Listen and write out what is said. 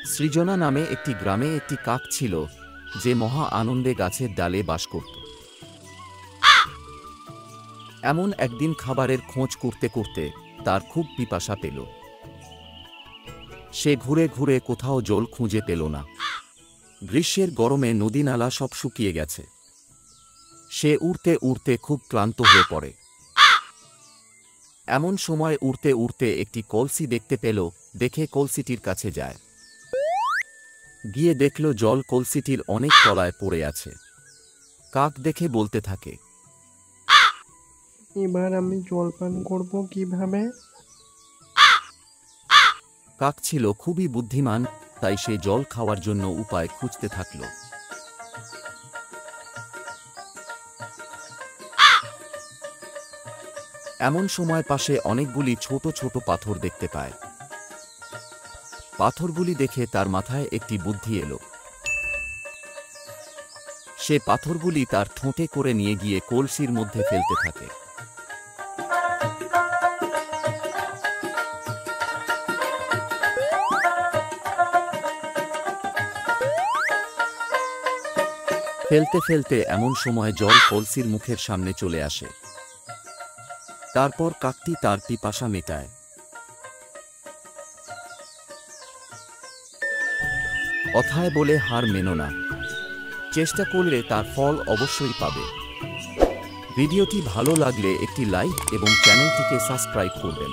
সৃজনা নামে একটি গ্রামে একটি কাক ছিল, যে মহা আনন্দে গাছের ডালে বাস করত। এমন একদিন খাবারের খোঁজ করতে করতে তার খুব পিপাসা পেল। সে ঘুরে ঘুরে কোথাও জল খুঁজে পেল না। গ্রীষ্মের গরমে নদী নালা সব শুকিয়ে গেছে। সে উড়তে উড়তে খুব ক্লান্ত হয়ে পড়ে। এমন সময় উড়তে উড়তে একটি কলসি দেখতে পেল। দেখে কলসিটির কাছে যায়। গিয়ে দেখল জল কলসিটির অনেক তলায় পড়ে আছে। কাক দেখে বলতে থাকে, এবার আমি জল পান করব কিভাবে? কাক ছিল খুবই বুদ্ধিমান, তাই সে জল খাওয়ার জন্য উপায় খুঁজতে থাকল। এমন সময় পাশে অনেকগুলি ছোট ছোট পাথর দেখতে পায়। পাথরগুলি দেখে তার মাথায় একটি বুদ্ধি এলো। সে পাথরগুলি তার ঠোঁটে করে নিয়ে গিয়ে কলসির মধ্যে ফেলতে থাকে। ফেলতে ফেলতে এমন সময় জল কলসির মুখের সামনে চলে আসে। তারপর কাকটি তার পিপাসা মেটায়। কথায় বলে হার মেনো না, চেষ্টা করলে তার ফল অবশ্যই পাবে। ভিডিওটি ভালো লাগলে একটি লাইক এবং চ্যানেলটিকে সাবস্ক্রাইব করবেন।